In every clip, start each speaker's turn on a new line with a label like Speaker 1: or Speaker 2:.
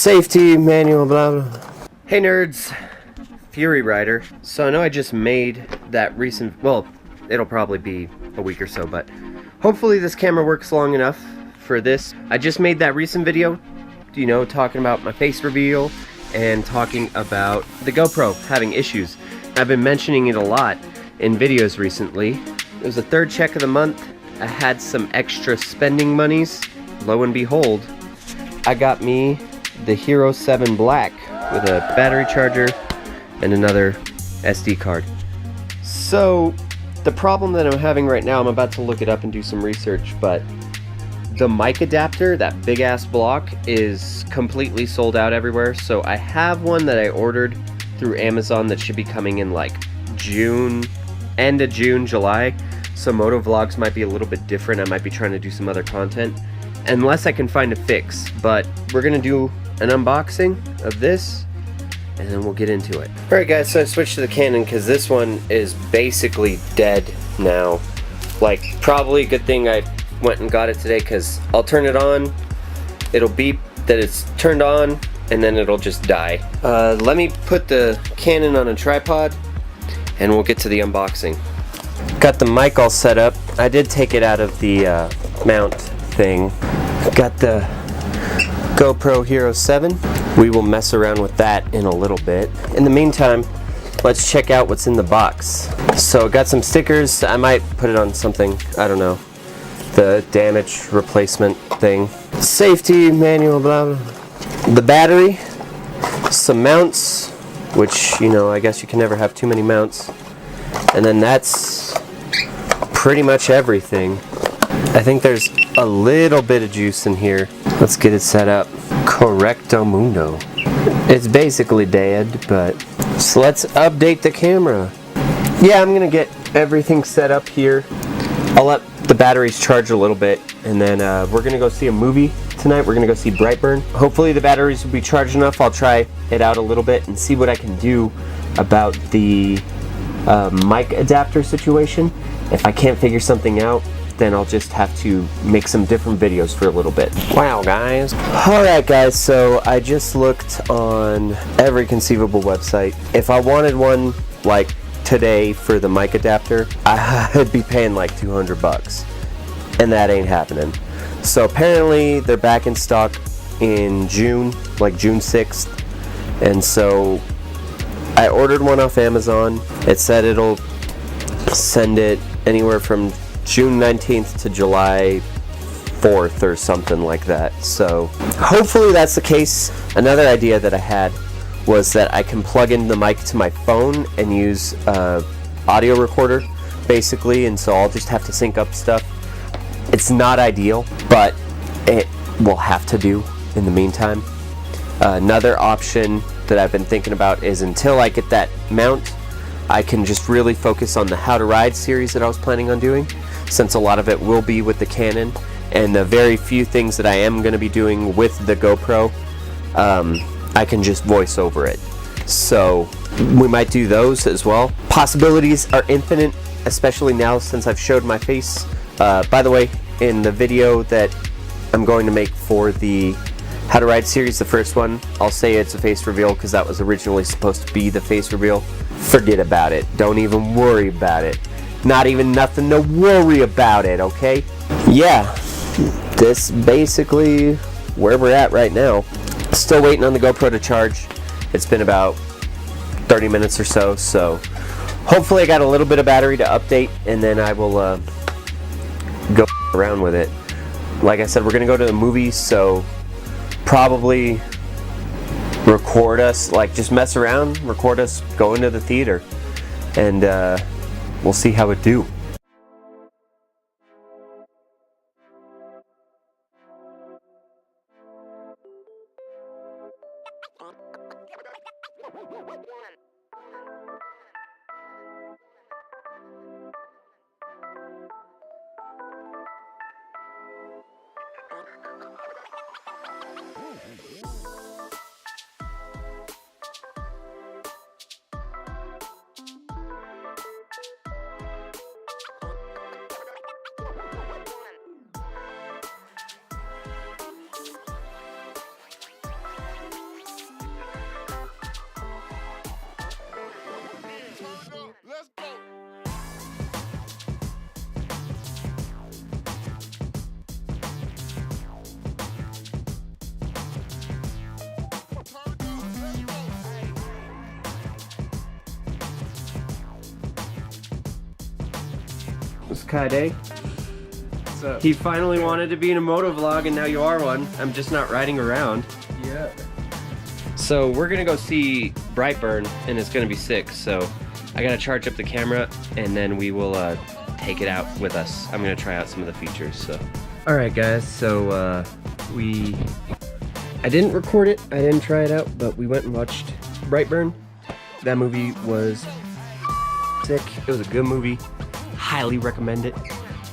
Speaker 1: Safety manual, blah blah. Hey nerds, Fury Rider. So I know I just made that recent, well, it'll probably be a week or so, but hopefully this camera works long enough for this. I just made that recent video, you know, talking about my face reveal and talking about the GoPro having issues. I've been mentioning it a lot in videos recently. It was the third check of the month. I had some extra spending monies. Lo and behold, I got me the Hero 7 Black with a battery charger and another SD card. So the problem that I'm having right now, I'm about to look it up and do some research, but the mic adapter, that big ass block, is completely sold out everywhere. So I have one that I ordered through Amazon that should be coming in like June, end of June, July. So moto vlogs might be a little bit different. I might be trying to do some other content unless I can find a fix, but we're gonna do an unboxing of this and then we'll get into it. Alright guys, so I switched to the Canon because this one is basically dead now. Like, probably a good thing I went and got it today, because I'll turn it on, it'll beep that it's turned on, and then it'll just die. Let me put the Canon on a tripod and we'll get to the unboxing. Got the mic all set up. I did take it out of the mount thing. Got the GoPro Hero 7. We will mess around with that in a little bit. In the meantime, let's check out what's in the box. So got some stickers. I might put it on something, I don't know, the damage replacement thing. Safety manual, blah blah. The battery, some mounts, which, you know, I guess you can never have too many mounts. And then that's pretty much everything. I think there's a little bit of juice in here. Let's get it set up. Correcto mundo. It's basically dead, but so let's update the camera. Yeah, I'm gonna get everything set up here. I'll let the batteries charge a little bit, and then we're gonna go see a movie tonight. We're gonna go see Brightburn. Hopefully the batteries will be charged enough. I'll try it out a little bit and see what I can do about the mic adapter situation. If I can't figure something out, then I'll just have to make some different videos for a little bit. Wow, guys. Alright guys, so I just looked on every conceivable website. If I wanted one like today for the mic adapter, I'd be paying like 200 bucks. And that ain't happening. So apparently they're back in stock in June, like June 6th. And so I ordered one off Amazon. It said it'll send it anywhere from June 19th to July 4th or something like that. So hopefully that's the case. Another idea that I had was that I can plug in the mic to my phone and use audio recorder basically, and so I'll just have to sync up stuff. It's not ideal, but it will have to do in the meantime. Another option that I've been thinking about is, until I get that mount, I can just really focus on the How to Ride series that I was planning on doing, since a lot of it will be with the Canon, and the very few things that I am going to be doing with the GoPro, I can just voice over it. So we might do those as well. Possibilities are infinite, especially now since I've showed my face. By the way, in the video that I'm going to make for the How to Ride series, the first one, I'll say it's a face reveal because that was originally supposed to be the face reveal. Forget about it. Don't even worry about it. Not even nothing to worry about it, okay? Yeah, this basically where we're at right now. Still waiting on the GoPro to charge. It's been about 30 minutes or so, so hopefully I got a little bit of battery to update, and then I will go around with it. Like I said, we're gonna go to the movies, so probably record us, like just mess around, record us going to the theater, and we'll see how it do. This is Kaide.
Speaker 2: What's up?
Speaker 1: He finally wanted to be in a moto vlog and now you are one. I'm just not riding around.
Speaker 2: Yeah.
Speaker 1: So we're gonna go see Brightburn and it's gonna be sick. So I gotta charge up the camera and then we will take it out with us. I'm gonna try out some of the features. So. All right, guys. So I didn't record it. I didn't try it out, but we went and watched Brightburn. That movie was sick. It was a good movie. Highly recommend it.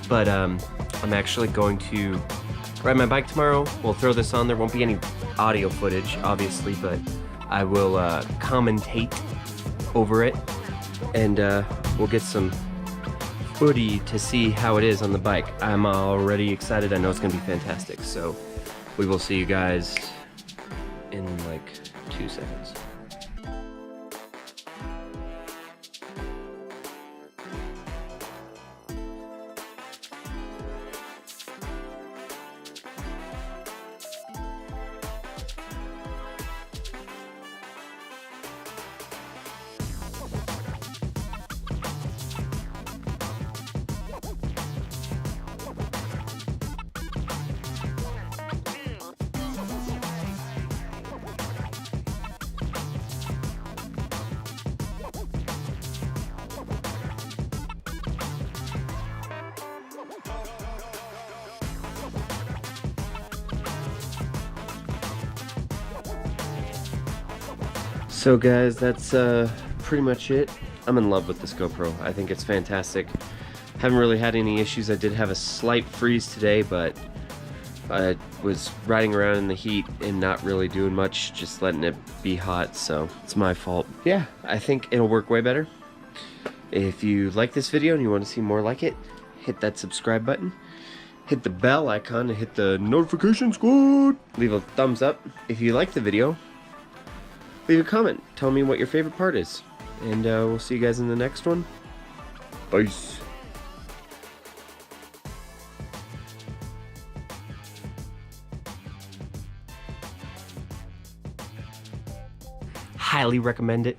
Speaker 1: But I'm actually going to ride my bike tomorrow. We'll throw this on. There won't be any audio footage, obviously, but I will commentate over it, and we'll get some footy to see how it is on the bike. I'm already excited. I know it's gonna be fantastic. So we will see you guys in like 2 seconds. So guys, that's pretty much it. I'm in love with this GoPro. I think it's fantastic. Haven't really had any issues. I did have a slight freeze today, but I was riding around in the heat and not really doing much, just letting it be hot, so it's my fault. Yeah, I think it'll work way better. If you like this video and you want to see more like it, hit that subscribe button. Hit the bell icon and hit the notification squad. Leave a thumbs up if you like the video. Leave a comment. Tell me what your favorite part is. And we'll see you guys in the next one. Peace. Highly recommend it.